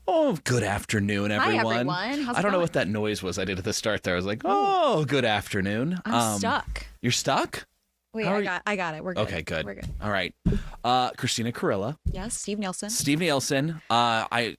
Oh, good afternoon, everyone. Hi, everyone. How's it I don't know going? what that noise was I did at the start there. I was like, oh, good afternoon. I'm stuck. You're stuck? Wait, How are I got it. We're good. Okay, good. We're good. All right. Christina Carilla. Yes, Steve Nielsen. Steve Nielsen. I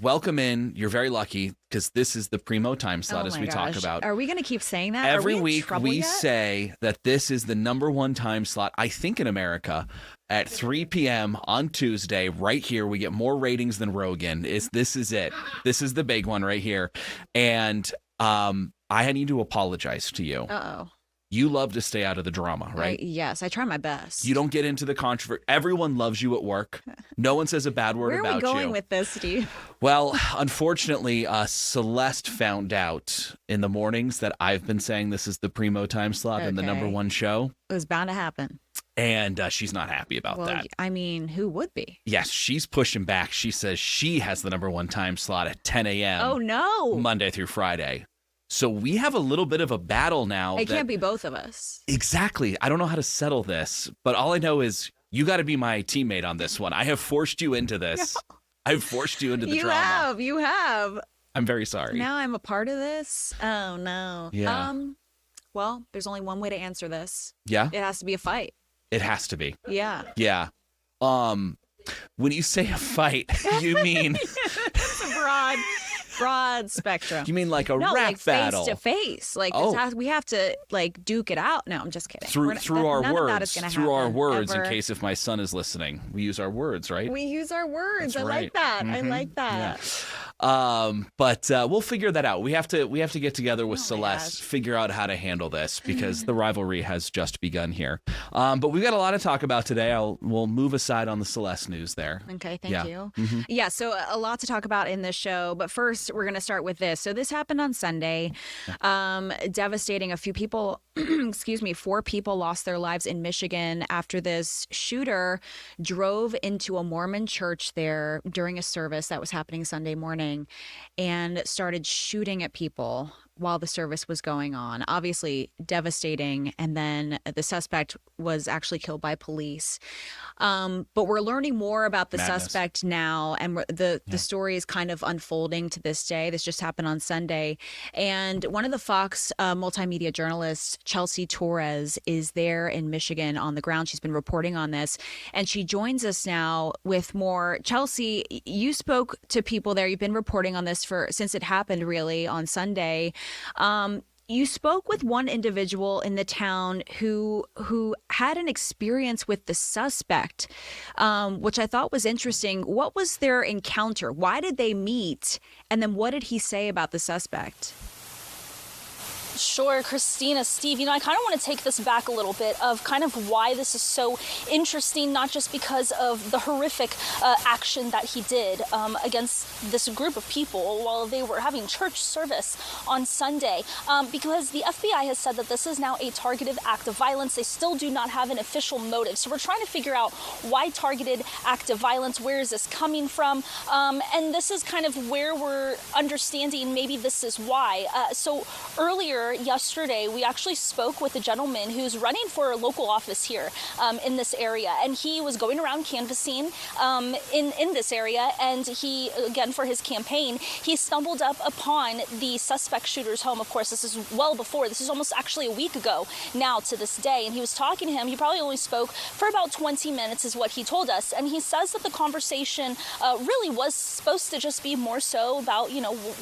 welcome in. You're very lucky because this is the primo time slot Oh as my we talk gosh. about. Are we going to keep saying that? Every Are we in week trouble we yet? say that this is the number one time slot, I think, in America at 3 p.m. on Tuesday. Right here, we get more ratings than Rogan. This is it. This is the big one right here. And I need to apologize to you. Uh-oh. You love to stay out of the drama, right? Yes, I try my best. You don't get into the controversy. Everyone loves you at work. No one says a bad word Where about you. are we going with this, Steve? Well, unfortunately, Celeste found out in the mornings that I've been saying this is the primo time slot and the number Okay. one show. It was bound to happen. And she's not happy about Well, that. I mean, who would be? Yes, she's pushing back. She says she has the number one time slot at 10 a.m. Oh, no. Monday through Friday. So we have a little bit of a battle now. It can't be both of us. Exactly. I don't know how to settle this, but all I know is you got to be my teammate on this one. I have forced you into this. No. I've forced you into the drama. You have. I'm very sorry. Now I'm a part of this? Oh, no. Yeah. Well, there's only one way to answer this. Yeah? It has to be a fight. It has to be. Yeah. Yeah. When you say a fight, you mean... It's a broad spectrum. You mean like a rap like battle? face to face. Like we have to like duke it out. No, I'm just kidding. Through our words. Through our words, ever. in case if my son is listening. We use our words, right? We use our words. That's I right. like that. Mm-hmm. I like that. Yeah. But we'll figure that out. We have to get together with Celeste, gosh. figure out how to handle this because the rivalry has just begun here. But we've got a lot to talk about today. We'll move aside on the Celeste news there. Okay, thank you. Mm-hmm. Yeah, so a lot to talk about in this show. But first, we're going to start with this. So this happened on Sunday. Devastating. A few people, 4 people lost their lives in Michigan after this shooter drove into a Mormon church there during a service that was happening Sunday morning and started shooting at people while the service was going on. Obviously devastating. And then the suspect was actually killed by police. But we're learning more about the suspect now. And the story is kind of unfolding to this day. This just happened on Sunday. And one of the Fox multimedia journalists, Chelsea Torres, is there in Michigan on the ground. She's been reporting on this. And she joins us now with more. Chelsea, you spoke to people there. You've been reporting on this since it happened, really, on Sunday. You spoke with one individual in the town who had an experience with the suspect, which I thought was interesting. What was their encounter? Why did they meet? And then what did he say about the suspect? Sure, Christina, Steve, I kind of want to take this back a little bit of kind of why this is so interesting, not just because of the horrific action that he did against this group of people while they were having church service on Sunday, because the FBI has said that this is now a targeted act of violence. They still do not have an official motive. So we're trying to figure out why targeted act of violence, where is this coming from? And this is kind of where we're understanding maybe this is why. So earlier yesterday, we actually spoke with a gentleman who's running for a local office here in this area, and he was going around canvassing in this area, and he, again, for his campaign, he stumbled up upon the suspect shooter's home. Of course, this is well before. This is almost actually a week ago now to this day, and he was talking to him. He probably only spoke for about 20 minutes is what he told us, and he says that the conversation really was supposed to just be more so about,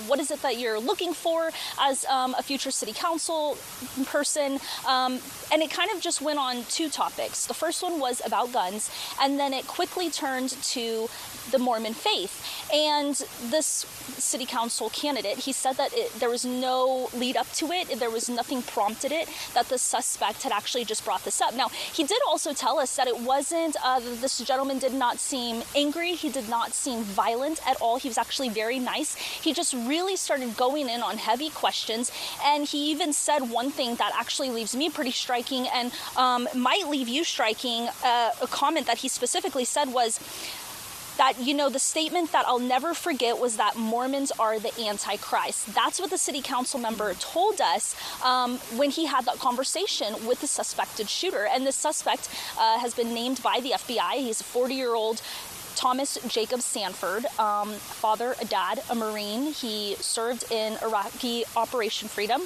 what is it that you're looking for as a future city council person, and it kind of just went on 2 topics. The first one was about guns, and then it quickly turned to the Mormon faith. And this city council candidate, he said that there was no lead up to it, there was nothing prompted it, that the suspect had actually just brought this up. Now, he did also tell us that it wasn't, this gentleman did not seem angry, he did not seem violent at all, he was actually very nice. He just really started going in on heavy questions, and he even said one thing that actually leaves me pretty striking and might leave you striking. A comment that he specifically said was that, the statement that I'll never forget was that Mormons are the Antichrist. That's what the city council member told us when he had that conversation with the suspected shooter. And this suspect has been named by the FBI. He's a 40-year-old Thomas Jacob Sanford, father, a dad, a Marine. He served in Iraqi Operation Freedom.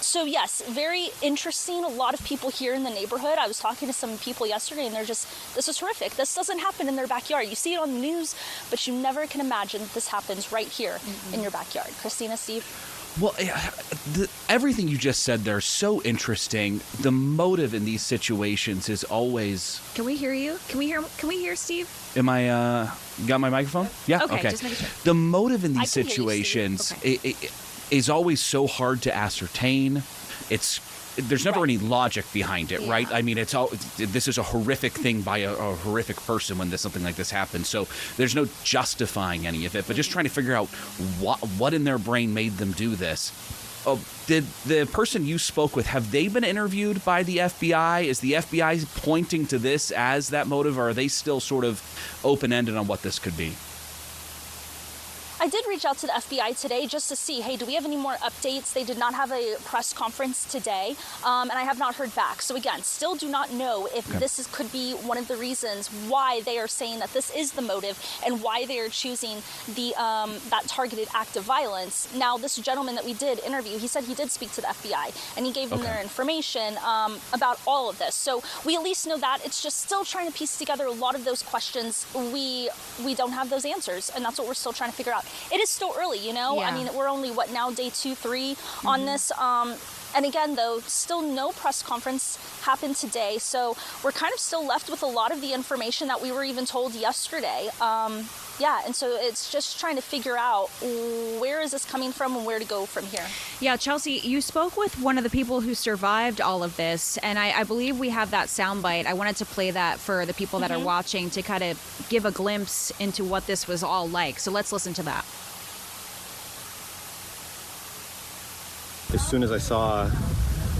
So yes, very interesting. A lot of people here in the neighborhood. I was talking to some people yesterday, and they're just, this is horrific. This doesn't happen in their backyard. You see it on the news, but you never can imagine this happens right here in your backyard. Christina, Steve? Well, everything you just said there is so interesting. The motive in these situations is always... Can we hear you? Can we hear Steve? Am I, got my microphone? Yeah? Okay. Just making sure. The motive in these I can hear you, situations Steve. is always so hard to ascertain. There's never any logic behind it, right? I mean, this is a horrific thing by a horrific person when something like this happens. So there's no justifying any of it, but just trying to figure out what in their brain made them do this. Did the person you spoke with, have they been interviewed by the FBI? Is the FBI pointing to this as that motive, or are they still sort of open-ended on what this could be? I did reach out to the FBI today just to see, hey, do we have any more updates? They did not have a press conference today, and I have not heard back. So again, still do not know if this could be one of the reasons why they are saying that this is the motive and why they are choosing the that targeted act of violence. Now, this gentleman that we did interview, he said he did speak to the FBI, and he gave them their information about all of this. So we at least know that. It's just still trying to piece together a lot of those questions. We don't have those answers, and that's what we're still trying to figure out. It is still early, you know? Yeah. I mean, we're only, day 2, 3 on this. And again, though, still no press conference happened today. So we're kind of still left with a lot of the information that we were even told yesterday. And so it's just trying to figure out where is this coming from and where to go from here. Yeah, Chelsea, you spoke with one of the people who survived all of this, and I believe we have that soundbite. I wanted to play that for the people that are watching to kind of give a glimpse into what this was all like. So let's listen to that. As soon as I saw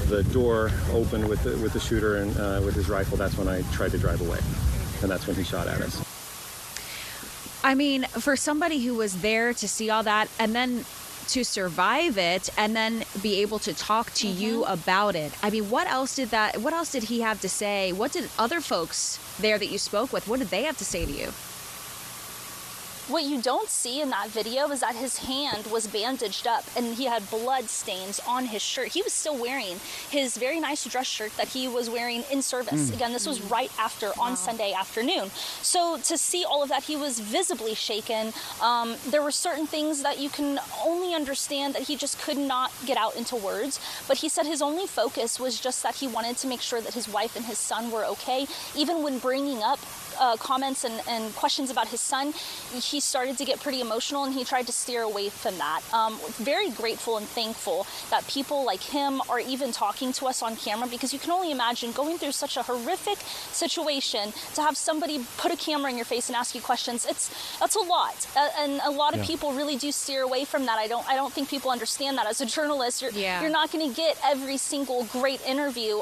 the door open with the shooter and with his rifle, that's when I tried to drive away, and that's when he shot at us. I mean, for somebody who was there to see all that and then to survive it and then be able to talk to you about it. I mean, what else did he have to say? What did other folks there that you spoke with, what did they have to say to you? What you don't see in that video is that his hand was bandaged up and he had blood stains on his shirt. He was still wearing his very nice dress shirt that he was wearing in service. Again, this was right after on Sunday afternoon. So to see all of that, he was visibly shaken. There were certain things that you can only understand that he just could not get out into words. But he said his only focus was just that he wanted to make sure that his wife and his son were okay. Even when bringing up comments and questions about his son, he started to get pretty emotional and he tried to steer away from that. Very grateful and thankful that people like him are even talking to us on camera, because you can only imagine going through such a horrific situation to have somebody put a camera in your face and ask you questions. That's a lot, and a lot of people really do steer away from that. I don't think people understand that. As a journalist, you're not going to get every single great interview,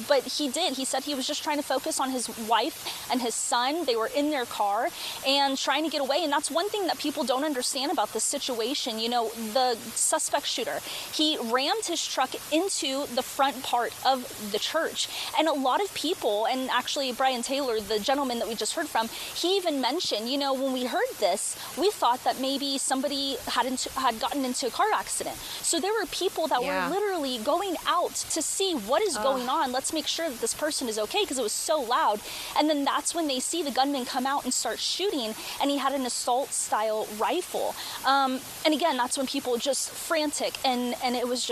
but he did. He said he was just trying to focus on his wife and his son. They were in their car and trying to get away, and that's one thing that people don't understand about this situation. You know, the suspect shooter, he rammed his truck into the front part of the church, and a lot of people, and actually Brian Taylor, the gentleman that we just heard from, he even mentioned, you know, when we heard this, we thought that maybe somebody had gotten into a car accident. So there were people that were literally going out to see what is going on. Let's make sure that this person is okay, because it was so loud. And then that's when they see the gunman come out and start shooting, and he had an assault style rifle. And again, that's when people just frantic, and it was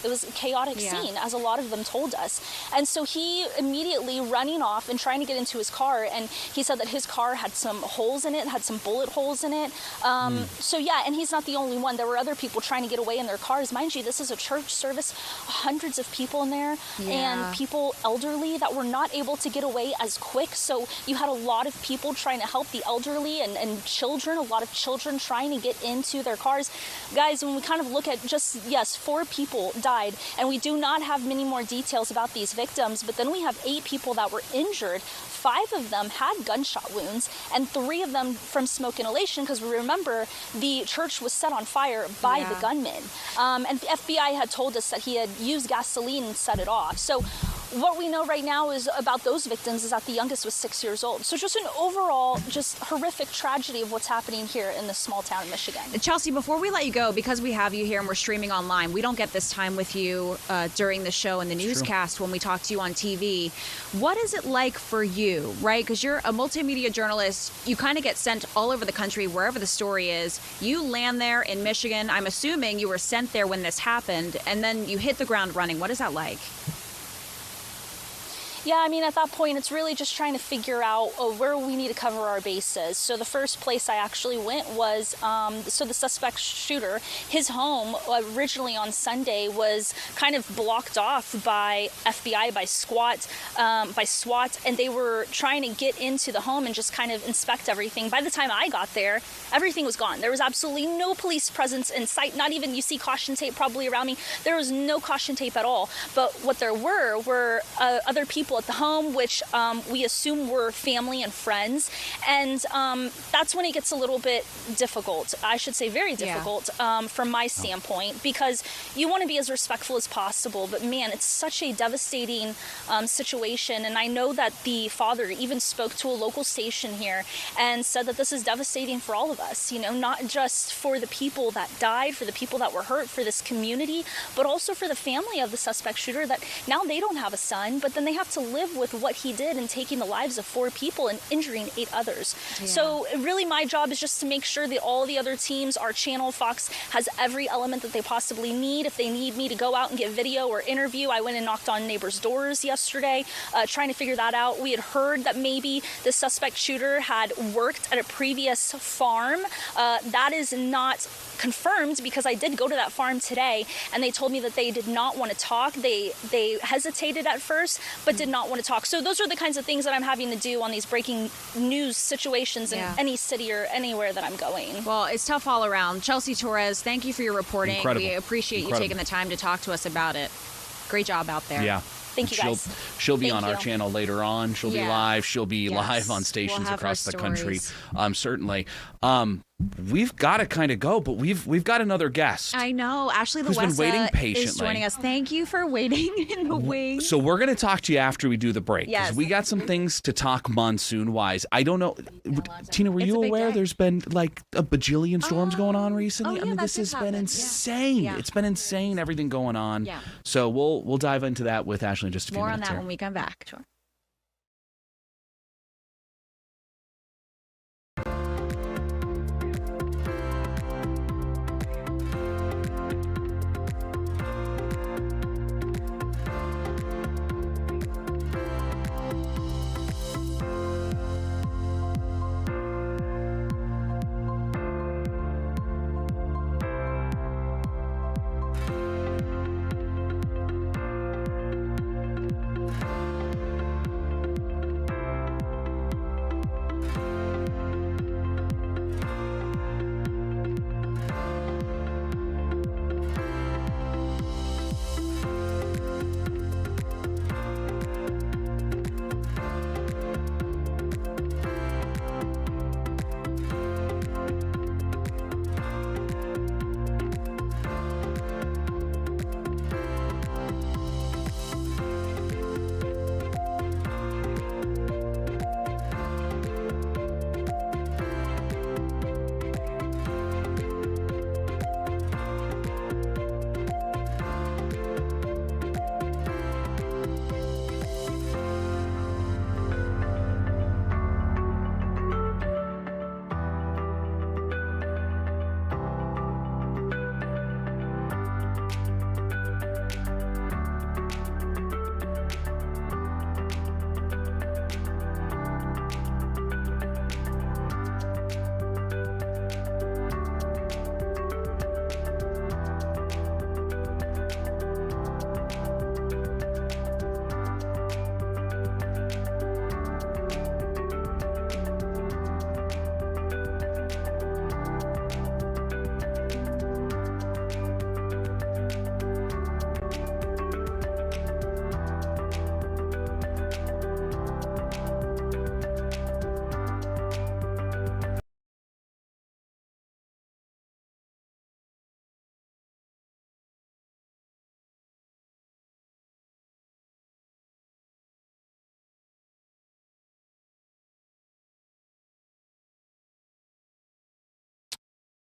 a chaotic scene, as a lot of them told us. And so he immediately running off and trying to get into his car, and he said that his car had some holes in it, had some bullet holes in it. So yeah, and he's not the only one. There were other people trying to get away in their cars. Mind you, this is a church service, hundreds of people in there, and people elderly that were not able to get away as quick. So you had a lot of people trying to help the elderly and children, a lot of children trying to get into their cars. Guys, when we kind of look at just, 4 people died, and we do not have many more details about these victims, but then we have 8 people that were injured. 5 of them had gunshot wounds, and 3 of them from smoke inhalation, because remember, the church was set on fire by the gunman. And the FBI had told us that he had used gasoline and set it off. So what we know right now is about those victims is that the youngest was 6 years old. So just an overall, just horrific tragedy of what's happening here in this small town in Michigan. Chelsea, before we let you go, because we have you here and we're streaming online, we don't get this time with you during the show and the newscast when we talk to you on TV. What is it like for you, right? Because you're a multimedia journalist. You kind of get sent all over the country, wherever the story is. You land there in Michigan. I'm assuming you were sent there when this happened, and then you hit the ground running. What is that like? Yeah, I mean, at that point, it's really just trying to figure out where we need to cover our bases. So the first place I actually went was, so the suspect shooter, his home originally on Sunday was kind of blocked off by FBI, by SWAT, and they were trying to get into the home and just kind of inspect everything. By the time I got there, everything was gone. There was absolutely no police presence in sight, not even, you see caution tape probably around me. There was no caution tape at all. But what there were other people at the home, which we assume were family and friends, and that's when it gets a little bit difficult. I should say very difficult from my standpoint, because you want to be as respectful as possible, but man, it's such a devastating situation, and I know that the father even spoke to a local station here and said that this is devastating for all of us, you know, not just for the people that died, for the people that were hurt, for this community, but also for the family of the suspect shooter, that now they don't have a son, but then they have to live with what he did in taking the lives of 4 people and injuring 8 others. Yeah. So really my job is just to make sure that all the other teams, our channel, Fox, has every element that they possibly need. If they need me to go out and get video or interview, I went and knocked on neighbors' doors yesterday, trying to figure that out. We had heard that maybe the suspect shooter had worked at a previous farm. That is not confirmed, because I did go to that farm today and they told me that they did not want to talk. They hesitated at first, but did not want to talk. So those are the kinds of things that I'm having to do on these breaking news situations in any city or anywhere that I'm going. Well, it's tough all around. Chelsea Torres, thank you for your reporting. Incredible. We appreciate you taking the time to talk to us about it. Great job out there. Yeah. Thank you, guys. She'll be on our channel later on. She'll be live. She'll be live on stations we'll across the country. Certainly. We've got to kind of go, but we've got another guest. I know. Ashley Loaeza been waiting patiently. Is joining us. Thank you for waiting in the wings. So we're going to talk to you after we do the break. Yes. We got some things to talk monsoon-wise. I don't know. Tina, were you aware there's been like a bajillion storms going on recently? I mean, this has been insane. Yeah. It's been insane, everything going on. Yeah. So we'll dive into that with Ashley in just a few minutes. More on that when we come back. Sure.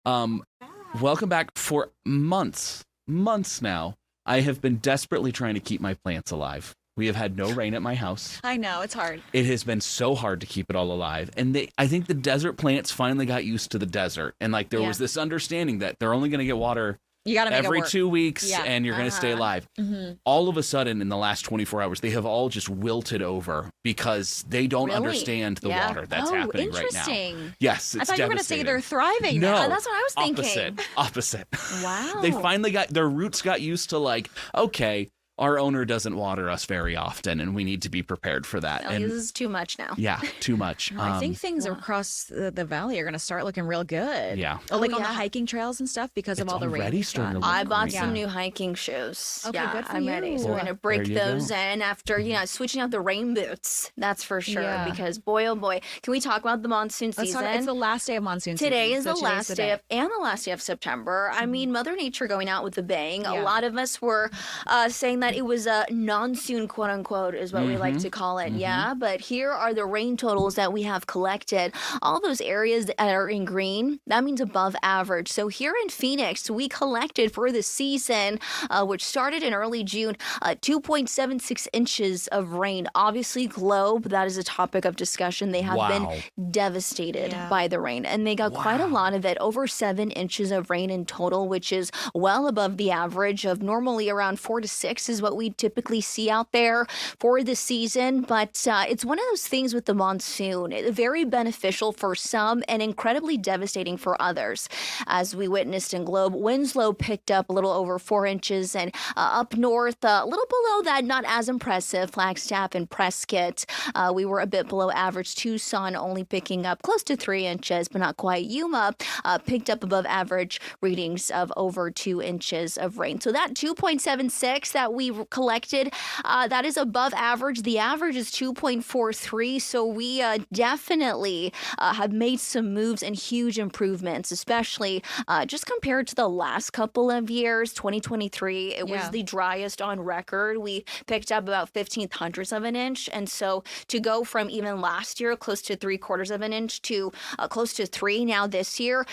Welcome back. For months now, I have been desperately trying to keep my plants alive. We have had no rain at my house. I know, it's hard. It has been so hard to keep it all alive. And I think the desert plants finally got used to the desert. And like there was this understanding that they're only going to get water every 2 weeks and you're going to stay alive. All of a sudden in the last 24 hours, they have all just wilted over because they don't understand the water that's happening right now. Yes, it's I thought you were going to say they're thriving. No, that's what I was thinking. Opposite. Wow. They finally their roots got used to like, okay, our owner doesn't water us very often, and we need to be prepared for that. And this is too much now. Yeah, too much. I think things across the valley are going to start looking real good. Yeah. On the hiking trails and stuff because of all the rain. I bought some new hiking shoes. Okay, good for I'm you. ready. So we're going to break those in after, switching out the rain boots. That's for sure. Yeah. Because boy, oh boy. Can we talk about the monsoon season? It's the last day of monsoon season. Today is the last day and the last day of September. I mean, Mother Nature going out with a bang. Yeah. A lot of us were saying that it was a monsoon, quote unquote, is what we like to call it. Yeah. But here are the rain totals that we have collected. All those areas that are in green, that means above average. So here in Phoenix, we collected for the season, which started in early June, 2.76 inches of rain. Obviously, Globe, that is a topic of discussion. They have been devastated by the rain, and they got quite a lot of it, over 7 inches of rain in total, which is well above the average of normally around 4 to 6 is what we typically see out there for the season. But it's one of those things with the monsoon, very beneficial for some and incredibly devastating for others. As we witnessed in Globe, Winslow picked up a little over 4 inches, and up north, a little below that, not as impressive, Flagstaff and Prescott, we were a bit below average. Tucson only picking up close to 3 inches, but not quite. Yuma picked up above average readings of over 2 inches of rain. So that 2.76 that we collected, that is above average. The average is 2.43. So we definitely have made some moves and huge improvements, especially just compared to the last couple of years. 2023, it was the driest on record. We picked up about 0.15 of an inch. And so to go from even last year, close to 3/4 of an inch, to close to 3 now this year,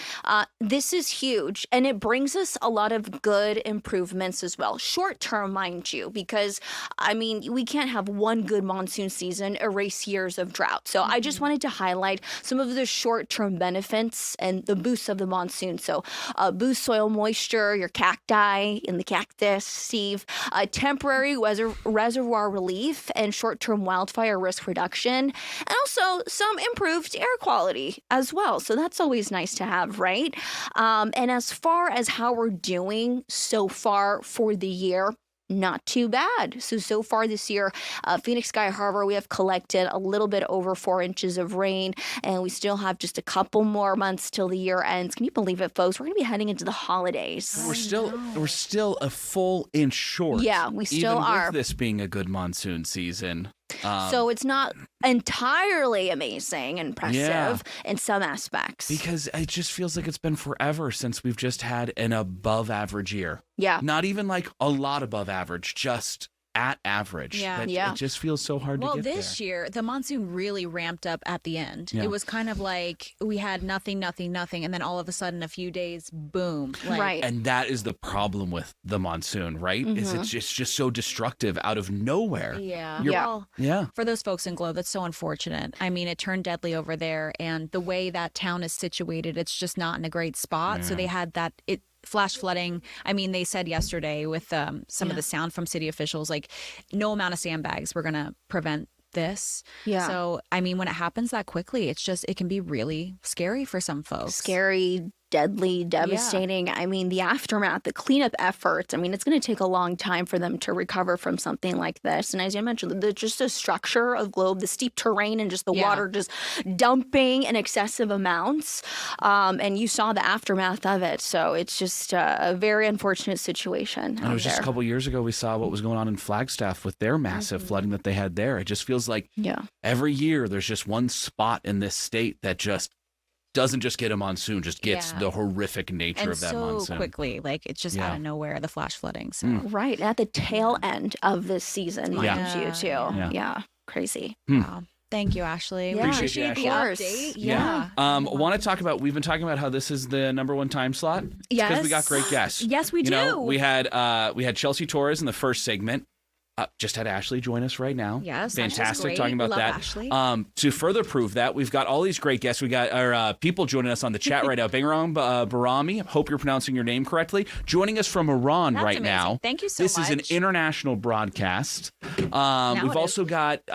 this is huge. And it brings us a lot of good improvements as well. Short term, mind you, because I mean, we can't have one good monsoon season erase years of drought. So I just wanted to highlight some of the short-term benefits and the boosts of the monsoon. So boost soil moisture, your cacti in the cactus, Steve, temporary reservoir relief, and short-term wildfire risk reduction, and also some improved air quality as well. So that's always nice to have, right? And as far as how we're doing so far for the year, not too bad. So far this year, Phoenix Sky Harbor, we have collected a little bit over 4 inches of rain, and we still have just a couple more months till the year ends. Can you believe it, folks? We're going to be heading into the holidays. We're still a full inch short. Yeah, we still even are. With this being a good monsoon season. So it's not entirely amazing and impressive in some aspects. Because it just feels like it's been forever since we've just had an above average year. Yeah. Not even like a lot above average, just at average. Yeah. It just feels so hard to get there. Well, this year, the monsoon really ramped up at the end. Yeah. It was kind of like we had nothing, and then all of a sudden, a few days, boom. Right. And that is the problem with the monsoon, right? Is it's just so destructive out of nowhere. Yeah. Yeah. Well, for those folks in Globe, that's so unfortunate. I mean, it turned deadly over there, and the way that town is situated, it's just not in a great spot. Yeah. So they had flash flooding. I mean, they said yesterday with some of the sound from city officials, like no amount of sandbags were going to prevent this. Yeah. So, I mean, when it happens that quickly, it can be really scary for some folks. Scary, deadly, devastating. I mean, the aftermath, the cleanup efforts, I mean, it's going to take a long time for them to recover from something like this. And as you mentioned, just the structure of Globe, the steep terrain and just the water just dumping in excessive amounts. And you saw the aftermath of it. So it's just a very unfortunate situation. And it was just a couple years ago, we saw what was going on in Flagstaff with their massive flooding that they had there. It just feels like every year there's just one spot in this state that just doesn't just get a monsoon, just gets the horrific nature of that monsoon. So quickly, like it's just out of nowhere, the flash flooding. So Right, at the tail end of this season, mind you, too. Yeah. Crazy. Wow. Thank you, Ashley. Yeah, We Appreciate you, appreciate the Ashley. update. Yeah. Want to talk about, we've been talking about how this is the number one time slot. Yes. Because we got great guests. Yes, we You know, do. we had Chelsea Torres in the first segment. Just had Ashley join us right now. Yes, Ashley's fantastic great. talking about Love that. Ashley. To further prove that, we've got all these great guests. We got our people joining us on the chat right now. Bangarang Barami, hope you're pronouncing your name correctly. Joining us from Iran That's right amazing. now. Thank you so This much. is an international broadcast. We've it also got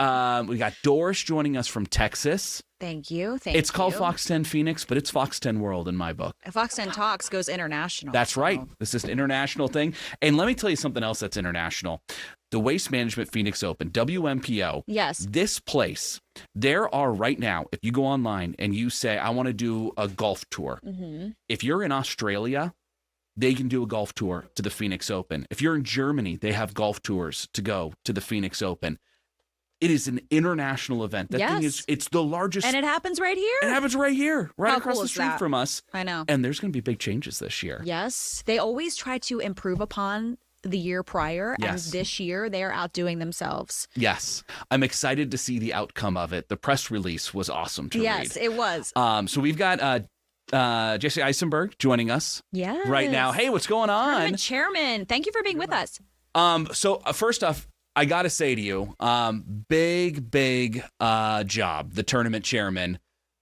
Doris joining us from Texas. Thank you. Thank you. It's called Fox 10 Phoenix, but it's Fox 10 World in my book. Fox 10 Talks goes international. That's so. right. This is an international thing. And let me tell you something else that's international. The Waste Management Phoenix Open, WMPO. Yes. This place, there are right now, if you go online and you say, I want to do a golf tour. Mm-hmm. If you're in Australia, they can do a golf tour to the Phoenix Open. If you're in Germany, they have golf tours to go to the Phoenix Open. It is an international event. That thing is, it's the largest. And it happens right here? It happens right here, right How across cool the is street that? from us. I know. And there's going to be big changes this year. Yes. They always try to improve upon the year prior. Yes. And this year, they are outdoing themselves. Yes. I'm excited to see the outcome of it. The press release was awesome to read. Yes, it was. So we've got Jesse Eisenberg joining us Yes. right now. Hey, what's going on? Tournament chairman, thank you for being with us. So first off, I got to say to you, big job, the tournament chairman.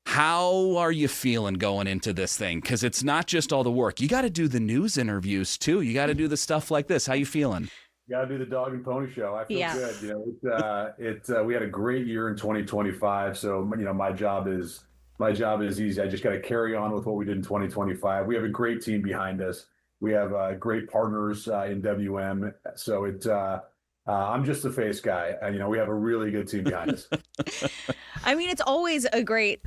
How are you feeling going into this thing? Because it's not just all the work. You got to do the news interviews too. You got to do the stuff like this. How you feeling? Got to do the dog and pony show. I feel Yeah. good. You know, we had a great year in 2025. So, you know, my job is easy. I just got to carry on with what we did in 2025. We have a great team behind us. We have great partners in WM. So I'm just the face guy. You know, we have a really good team behind us. I mean, it's always a great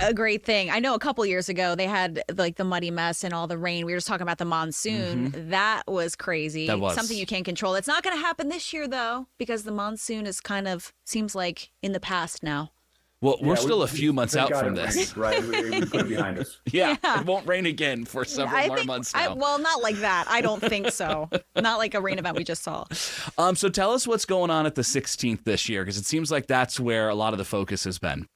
thing. I know a couple years ago they had like the muddy mess and all the rain. We were just talking about the monsoon. That was crazy. That was something you can't control. It's not going to happen this year though, because the monsoon is kind of seems like in the past now. Well, we're still a few months out from this. Right. We put it behind us. Yeah, Yeah. it won't rain again for several more months now. Well, not like that. I don't think so. Not like a rain event we just saw. So tell us what's going on at the 16th this year, because it seems like that's where a lot of the focus has been.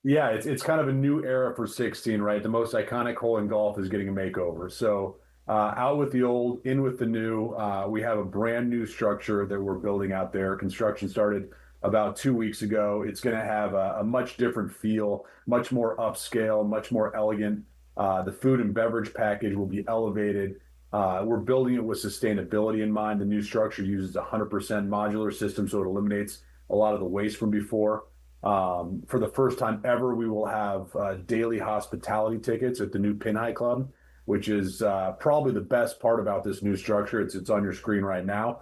Yeah, it's kind of a new era for 16, right? The most iconic hole in golf is getting a makeover. So out with the old, in with the new. We have a brand new structure that we're building out there. Construction started about 2 weeks ago. It's going to have a much different feel, much more upscale, much more elegant. The food and beverage package will be elevated. We're building it with sustainability in mind. The new structure uses a 100% modular system, so it eliminates a lot of the waste from before. For the first time ever, we will have daily hospitality tickets at the new Pin High Club, which is probably the best part about this new structure. It's on your screen right now.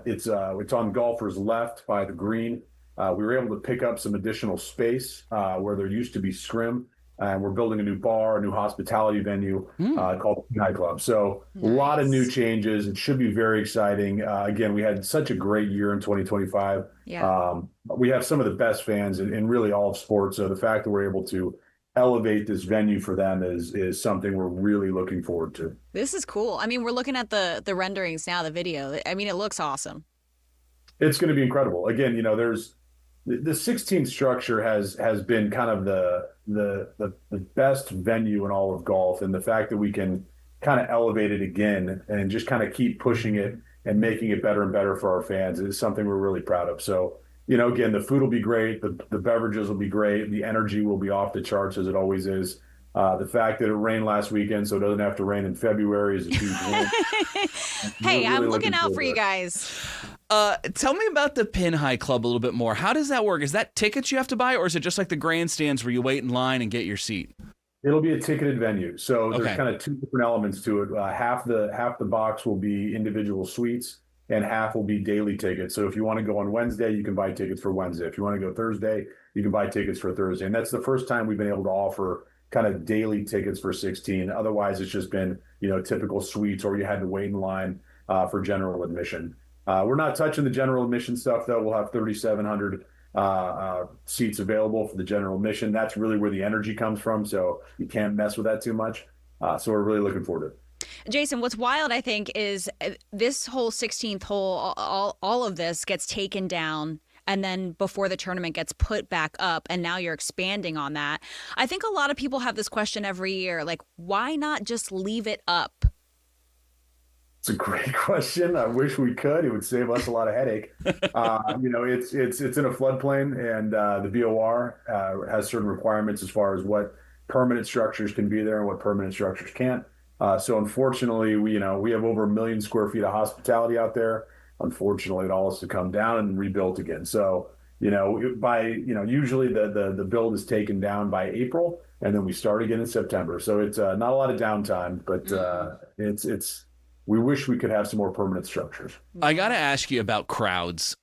It's on golfers left by the green. We were able to pick up some additional space where there used to be scrim, and we're building a new bar, a new hospitality venue called Pin High Club. So a lot of new changes. It should be very exciting. Again, we had such a great year in 2025. Yeah. We have some of the best fans in really all of sports. So the fact that we're able to elevate this venue for them is something we're really looking forward to. This is cool. I mean, we're looking at the renderings now, the video. I mean, it looks awesome. It's going to be incredible. Again, you know, there's the 16 structure has been kind of the best venue in all of golf, and the fact that we can kind of elevate it again and just kind of keep pushing it and making it better and better for our fans is something we're really proud of. So, you know, again, the food will be great, the beverages will be great, the energy will be off the charts as it always is. The fact that it rained last weekend, so it doesn't have to rain in February, is a huge win. Hey, Really I'm looking out forward for to you it. guys. Tell me about the Pin High Club a little bit more. How does that work? Is that tickets you have to buy, or is it just like the grandstands where you wait in line and get your seat? It'll be a ticketed venue. So there's Okay. kind of two different elements to it. Half the box will be individual suites, and half will be daily tickets. So if you want to go on Wednesday, you can buy tickets for Wednesday. If you want to go Thursday, you can buy tickets for Thursday. And that's the first time we've been able to offer kind of daily tickets for 16. Otherwise, it's just been, you know, typical suites, or you had to wait in line for general admission. We're not touching the general admission stuff, though. We'll have 3,700 seats available for the general admission. That's really where the energy comes from. So you can't mess with that too much. So we're really looking forward to it. Jason, what's wild, I think, is this whole 16th hole, all of this gets taken down and then before the tournament gets put back up, and now you're expanding on that. I think a lot of people have this question every year, like, why not just leave it up? It's a great question. I wish we could. It would save us a lot of headache. It's in a floodplain, and the BOR has certain requirements as far as what permanent structures can be there and what permanent structures can't. So unfortunately, we have over 1 million square feet of hospitality out there. Unfortunately, it all has to come down and rebuilt again. So usually the build is taken down by April, and then we start again in September. So it's not a lot of downtime, but it's. We wish we could have some more permanent structures. I got to ask you about crowds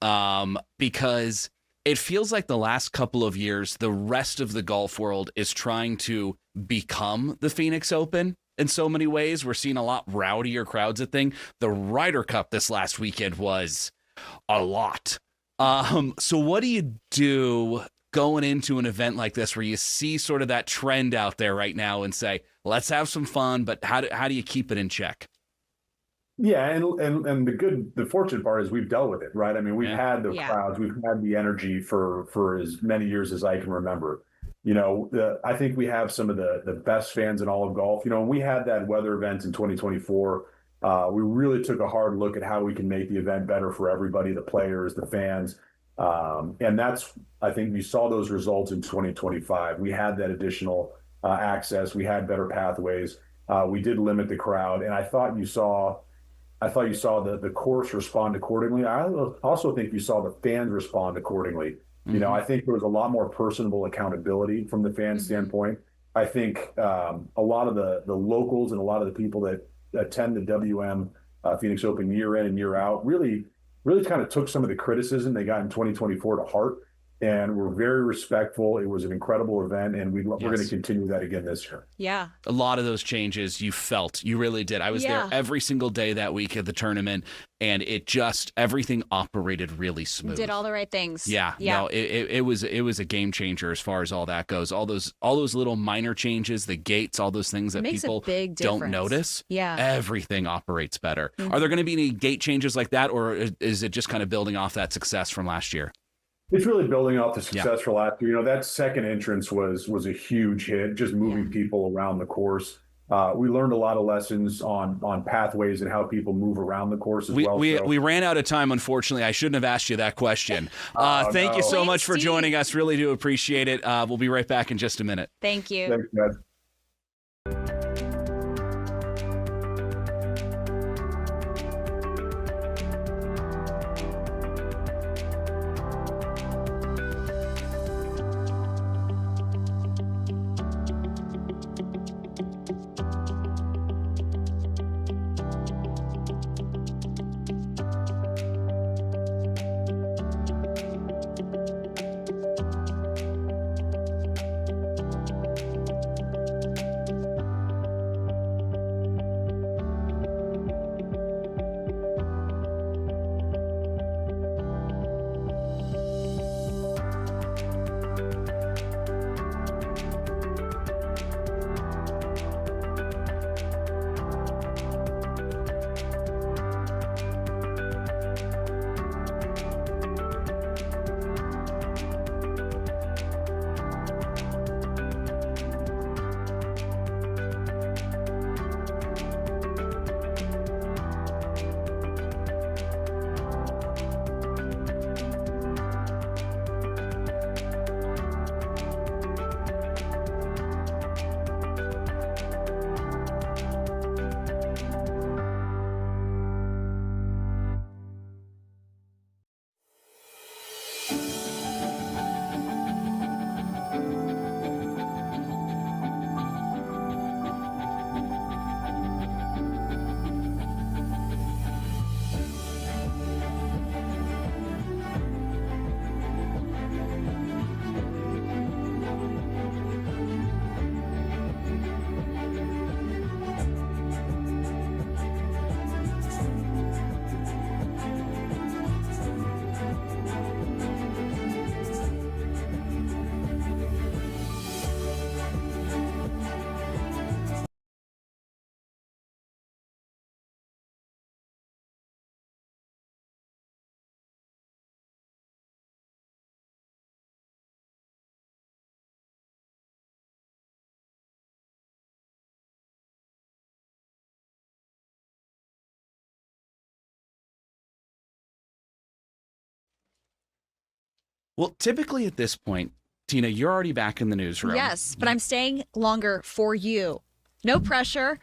because it feels like the last couple of years, the rest of the golf world is trying to become the Phoenix Open in so many ways. We're seeing a lot rowdier crowds at thing. The Ryder Cup this last weekend was a lot. So what do you do going into an event like this where you see sort of that trend out there right now and say, let's have some fun, but how do you keep it in check? Yeah, and the fortunate part is we've dealt with it, right? I mean, we've had the crowds, we've had the energy for as many years as I can remember. I think we have some of the best fans in all of golf. When we had that weather event in 2024, we really took a hard look at how we can make the event better for everybody, the players, the fans. And I think we saw those results in 2025. We had that additional access. We had better pathways. We did limit the crowd. And I thought you saw the course respond accordingly. I also think you saw the fans respond accordingly. Mm-hmm. I think there was a lot more personable accountability from the fan standpoint. I think a lot of the locals and a lot of the people that attend the WM Phoenix Open year in and year out really kind of took some of the criticism they got in 2024 to heart, and were very respectful. It was an incredible event, and we're going to continue that again this year. Yeah. A lot of those changes you felt. You really did. I was there every single day that week at the tournament, and everything operated really smooth. Did all the right things. Yeah. No, it was a game changer as far as all that goes. All those little minor changes, the gates, all those things that people don't notice. Yeah. Everything operates better. Mm-hmm. Are there going to be any gate changes like that, or is it just kind of building off that success from last year? It's really building off the success for last year. That second entrance was a huge hit, just moving people around the course. We learned a lot of lessons on pathways and how people move around the course as well. We ran out of time, unfortunately. I shouldn't have asked you that question. Thank you so much for joining us. Really do appreciate it. We'll be right back in just a minute. Thank you. Thanks, guys. Well, typically at this point, Tina, you're already back in the newsroom. Yes, but I'm staying longer for you. No pressure.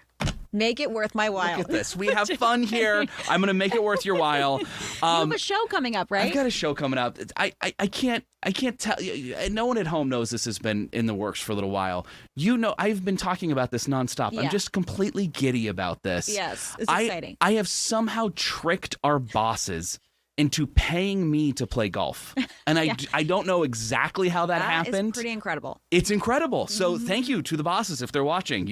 Make it worth my while. Look at this. We have fun here. I'm going to make it worth your while. You have a show coming up, right? I've got a show coming up. I can't tell you. No one at home knows this has been in the works for a little while. You know, I've been talking about this nonstop. Yeah. I'm just completely giddy about this. Yes, it's exciting. I have somehow tricked our bosses into paying me to play golf. And I don't know exactly how that happened. That is pretty incredible. It's incredible. So thank you to the bosses if they're watching.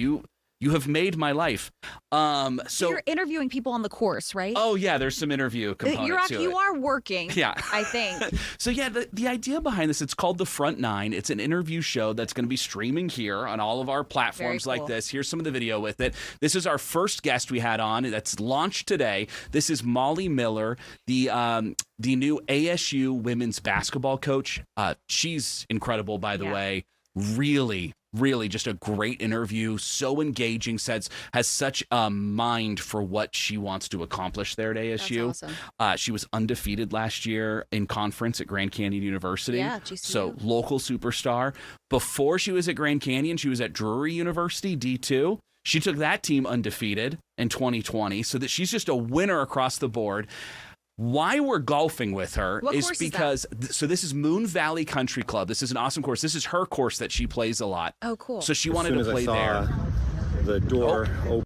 You have made my life. So you're interviewing people on the course, right? Oh yeah, there's some interview components to it. You are working. Yeah, I think. So yeah, the idea behind this, it's called The Front Nine. It's an interview show that's going to be streaming here on all of our platforms like this. Here's some of the video with it. This is our first guest we had on. That's launched today. This is Molly Miller, the new ASU women's basketball coach. She's incredible, by the way. Really just a great interview, so engaging, has such a mind for what she wants to accomplish there at ASU. That's awesome. She was undefeated last year in conference at Grand Canyon University. Yeah, GCU. So local superstar. Before she was at Grand Canyon, she was at Drury University, D2. She took that team undefeated in 2020, so that she's just a winner across the board. Why we're golfing with her is because, so this is Moon Valley Country Club. This is an awesome course. This is her course that she plays a lot. Oh, cool. So she wanted to play there. The door open.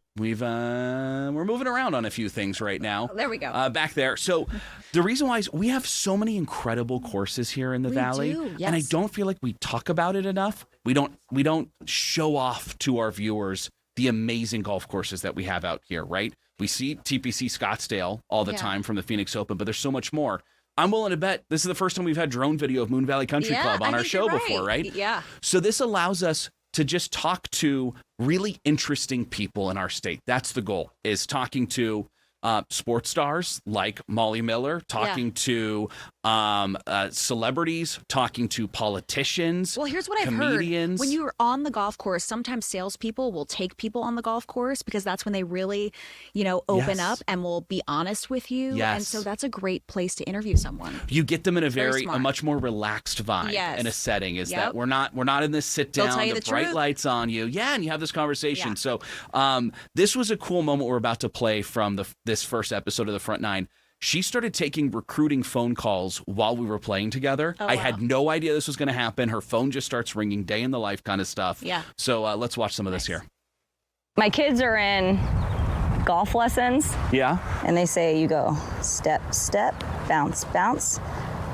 We're moving around on a few things right now. There we go. Back there. So the reason why is we have so many incredible courses here in the Valley. Do, yes. And I don't feel like we talk about it enough. We don't show off to our viewers the amazing golf courses that we have out here, right? We see TPC Scottsdale all the time from the Phoenix Open, but there's so much more. I'm willing to bet this is the first time we've had drone video of Moon Valley Country Club on our show before, right? Yeah. So this allows us to just talk to really interesting people in our state. That's the goal, is talking to sports stars like Molly Miller, talking to celebrities, talking to politicians. Well, here's what I've comedians. heard. When you're on the golf course, sometimes salespeople will take people on the golf course because that's when they really, open up and will be honest with you. Yes. And so that's a great place to interview someone. You get them in a much more relaxed vibe in a setting. Is that we're not in this sit down, the bright truth. lights on you, and you have this conversation. So this was a cool moment we're about to play from this first episode of The Front Nine. She started taking recruiting phone calls while we were playing together. I had no idea this was going to happen. Her phone just starts ringing, day in the life kind of stuff. Yeah. So let's watch some of this here. My kids are in golf lessons. Yeah. And they say you go step, step, bounce, bounce,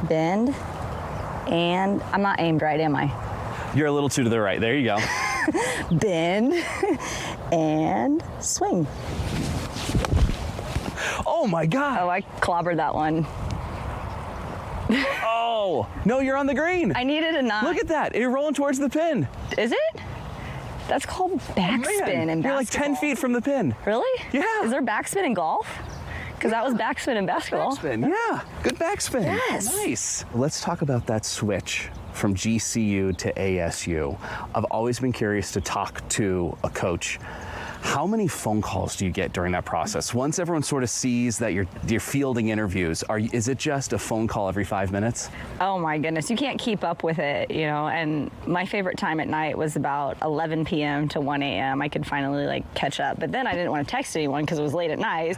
bend, and I'm not aimed right, am I? You're a little too to the right. There you go. Bend and swing. Oh my God. Oh, I clobbered that one. Oh, no, you're on the green. I needed a 9. Look at that. You're rolling towards the pin. Is it? That's called backspin in basketball. You're like 10 feet from the pin. Really? Yeah. Is there backspin in golf? Because that was backspin in basketball. Backspin, yeah. Good backspin. Yes. Nice. Let's talk about that switch from GCU to ASU. I've always been curious to talk to a coach. How many phone calls do you get during that process? Once everyone sort of sees that you're fielding interviews, is it just a phone call every 5 minutes? Oh my goodness, you can't keep up with it, and my favorite time at night was about 11 p.m. to 1 a.m. I could finally catch up, but then I didn't want to text anyone because it was late at night.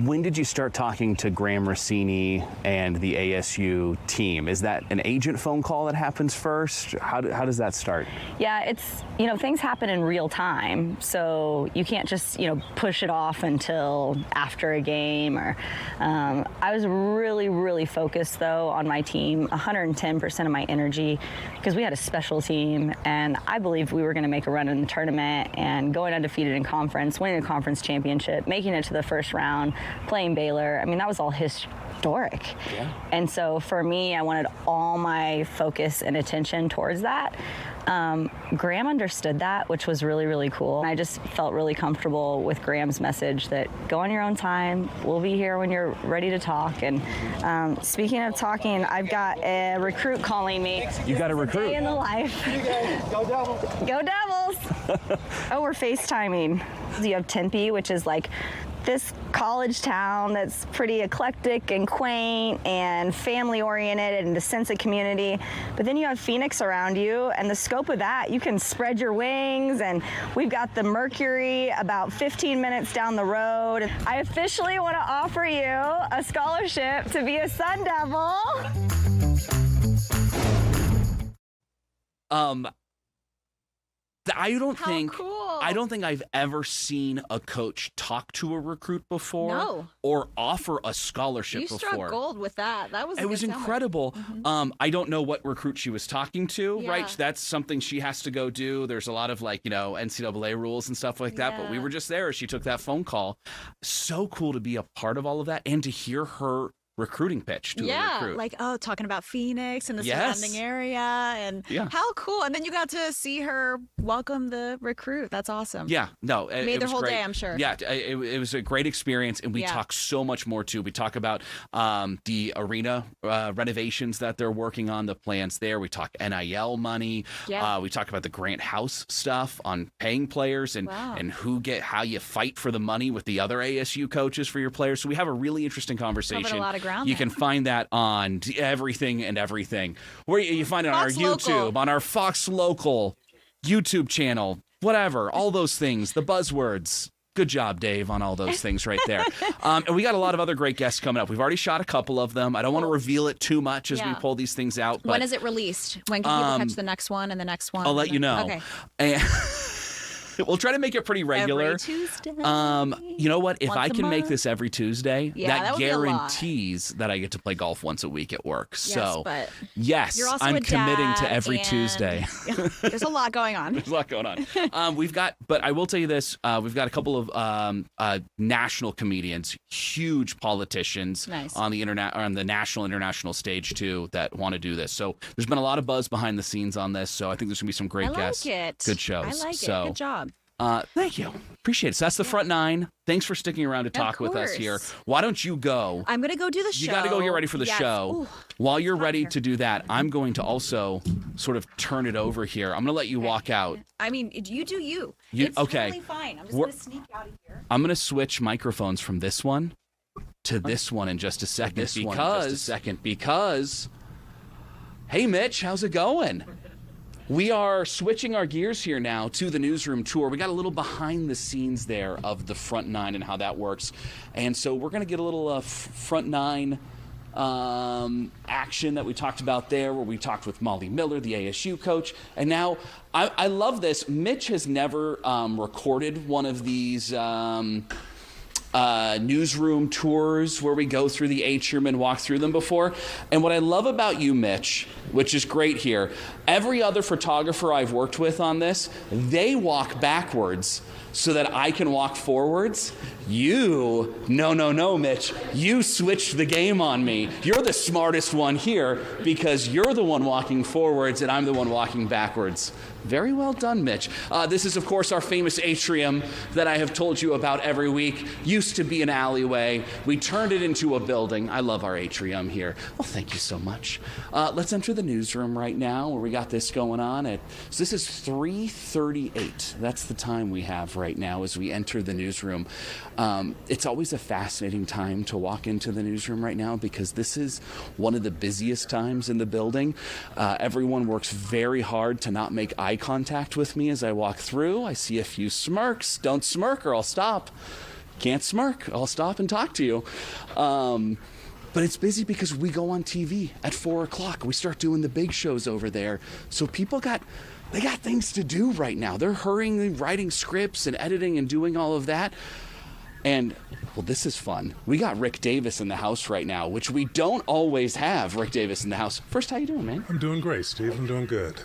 When did you start talking to Graham Rossini and the ASU team? Is that an agent phone call that happens first? How does that start? Yeah, it's, things happen in real time, so you can't just, push it off until after a game. Or I was really, really focused, though, on my team, 110% of my energy, because we had a special team, and I believed we were going to make a run in the tournament and going undefeated in conference, winning a conference championship, making it to the first round, playing Baylor. I mean, that was all historic. Yeah. And so for me, I wanted all my focus and attention towards that. Graham understood that, which was really, really cool. I just felt really comfortable with Graham's message that go on your own time. We'll be here when you're ready to talk. And speaking of talking, I've got a recruit calling me. You got a recruit? Day in the life. Go Devils. Go Devils. Oh, we're FaceTiming. You have Tempe, which is like this college town that's pretty eclectic and quaint and family oriented and a sense of community. But then you have Phoenix around you, and the scope of that, you can spread your wings, and we've got the Mercury about 15 minutes down the road. I officially want to offer you a scholarship to be a Sun Devil. I don't think I've ever seen a coach talk to a recruit before. No. Or offer a scholarship You before. struck gold with that. It was incredible. I don't know what recruit she was talking to, Yeah. right? That's something she has to go do. There's a lot of NCAA rules and stuff like that, but we Yeah. were just there as she took that phone call. So cool to be a part of all of that and to hear her recruiting pitch to a recruit. Talking about Phoenix and the Yes. surrounding area, and how cool. And then you got to see her welcome the recruit. That's awesome. Yeah, no, Made it their was whole great. day, I'm sure. Yeah, it was a great experience, and we Yeah. talk so much more too. We talk about the arena renovations that they're working on, the plans there. We talk NIL money. Yeah. We talk about the Grant House stuff on paying players and how you fight for the money with the other ASU coaches for your players. So we have a really interesting conversation. Covered a lot of ground You there. can find that on everything and everything. Where you find it on Fox our Local. YouTube, on our Fox Local YouTube channel, whatever, all those things, the buzzwords. Good job, Dave, on all those things right there. And we got a lot of other great guests coming up. We've already shot a couple of them. I don't want to reveal it too much as we pull these things out. But When is it released? When can people catch the next one and the next one? I'll let you know. Okay. And we'll try to make it pretty regular. Every Tuesday. You know what? If Once I a can make month. this every Tuesday, Yeah, that would be a lot. guarantees that I get to play golf once a week at work. So, but yes, you're also I'm a committing dad to every and- Tuesday. There's a lot going on. There's a lot going on. But I will tell you this: we've got a couple of national comedians, huge politicians on the national international stage too, that want to do this. So there's been a lot of buzz behind the scenes on this. So I think there's gonna be some great guests, good shows. I like so, it. Good job. Thank you. Appreciate it. So that's the front nine. Thanks for sticking around to talk with us here. Why don't you go? I'm going to go do the show. You got to go get ready for the show. Ooh, While you're ready to do that, I'm going to also sort of turn it over here. I'm going to let you walk out. I mean, you do you. You- It's okay. totally fine. I'm just going to sneak out of here. I'm going to switch microphones from this one to this one in just a second. Because, hey, Mitch, how's it going? We are switching our gears here now to the Newsroom tour. We got a little behind the scenes there of the front nine and how that works. And so we're going to get a little front nine action that we talked about there, where we talked with Molly Miller, the ASU coach. And now I love this. Mitch has never recorded one of these newsroom tours where we go through the atrium and walk through them before. And what I love about you, Mitch, which is great here, every other photographer I've worked with on this, they walk backwards so that I can walk forwards. You, no, Mitch, you switched the game on me. You're the smartest one here because you're the one walking forwards and I'm the one walking backwards. Very well done, Mitch. This is, of course, our famous atrium that I have told you about every week. Used to be an alleyway. We turned it into a building. I love our atrium here. Well, thank you so much. Let's enter the newsroom right now where we got this going on. So this is 3:38. That's the time we have right now as we enter the newsroom. It's always a fascinating time to walk into the newsroom right now because this is one of the busiest times in the building. Everyone works very hard to not make eye contact with me as I walk through. I see a few smirks. Don't smirk or I'll stop. Can't smirk. I'll stop and talk to you. But it's busy because we go on TV at 4 o'clock. We start doing the big shows over there. So people got things to do right now. They're hurrying, writing scripts and editing and doing all of that. And, well, this is fun. We got Rick Davis in the house right now, which we don't always have Rick Davis in the house. First, how you doing, man? I'm doing great, Steve. I'm doing good.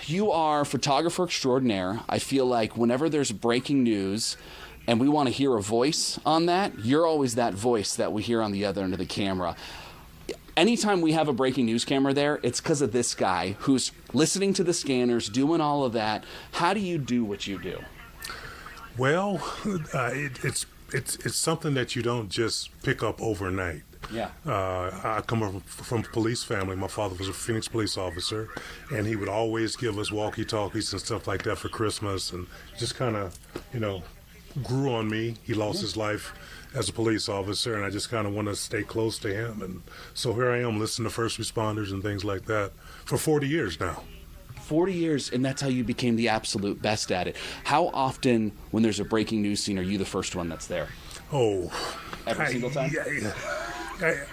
You are photographer extraordinaire. I feel like whenever there's breaking news and we want to hear a voice on that, you're always that voice that we hear on the other end of the camera. Anytime we have a breaking news camera there, it's because of this guy who's listening to the scanners, doing all of that. How do you do what you do? Well, it's something that you don't just pick up overnight. Yeah. I come from a police family. My father was a Phoenix police officer, and he would always give us walkie-talkies and stuff like that for Christmas, and just kind of, grew on me. He lost his life as a police officer, and I just kind of want to stay close to him. And so here I am listening to first responders and things like that for 40 years now. 40 years, and that's how you became the absolute best at it. How often, when there's a breaking news scene, are you the first one that's there? Oh, Every single time?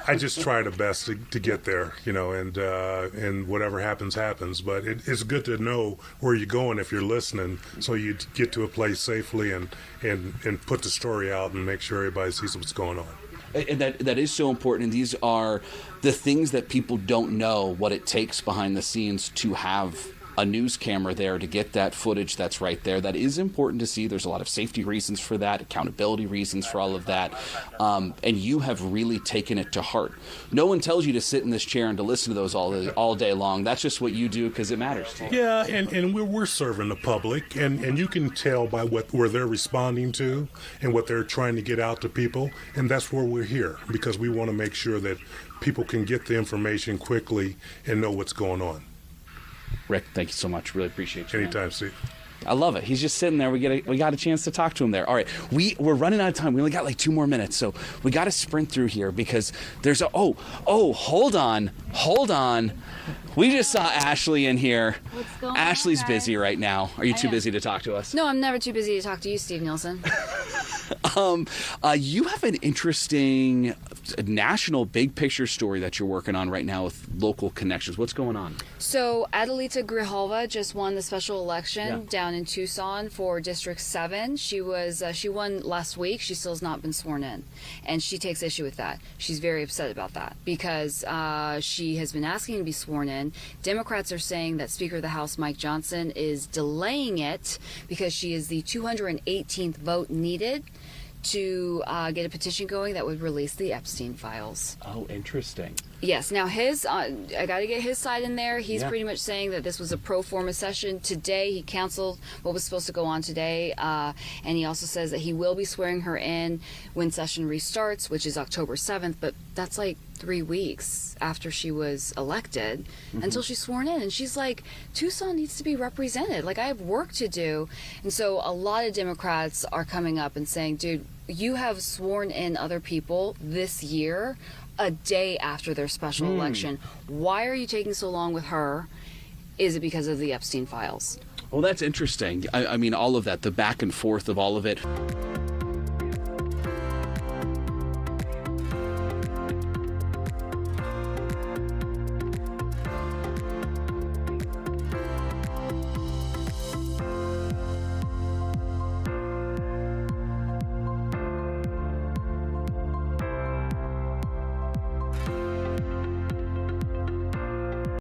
I just try the best to get there, and whatever happens, happens. But it's good to know where you're going if you're listening, so you get to a place safely and put the story out and make sure everybody sees what's going on. And that is so important. And these are the things that people don't know what it takes behind the scenes to have a news camera there to get that footage that's right there. That is important to see. There's a lot of safety reasons for that, accountability reasons for all of that. And you have really taken it to heart. No one tells you to sit in this chair and to listen to those all day long. That's just what you do because it matters to you. Yeah, and we're serving the public, and you can tell by where they're responding to and what they're trying to get out to people. And that's where we're here, because we want to make sure that people can get the information quickly and know what's going on. Rick, thank you so much. Really appreciate you. Anytime, Steve. I love it. He's just sitting there. We got a chance to talk to him there. All right, we're running out of time. We only got like 2 more minutes, so we got to sprint through here because there's hold on. We just saw Ashley in here. What's going Ashley's on, busy right now. Are you too busy to talk to us? No, I'm never too busy to talk to you, Steve Nielsen. You have an interesting national big picture story that you're working on right now with local connections. What's going on? So Adelita Grijalva just won the special election down in Tucson for District 7. She won last week. She still has not been sworn in, and she takes issue with that. She's very upset about that because she has been asking to be sworn in. Democrats are saying that Speaker of the House Mike Johnson is delaying it because she is the 218th vote needed to get a petition going that would release the Epstein files. Oh, interesting. Yes. Now I got to get his side in there. He's pretty much saying that this was a pro forma session. Today he canceled what was supposed to go on today, and he also says that he will be swearing her in when session restarts, which is October 7th. But that's like 3 weeks after she was elected until she's sworn in, and she's like, Tucson needs to be represented. Like, I have work to do. And so a lot of Democrats are coming up and saying, dude, you have sworn in other people this year a day after their special election. Why are you taking so long with her? Is it because of the Epstein files? Well, that's interesting. I mean, all of that, the back and forth of all of it.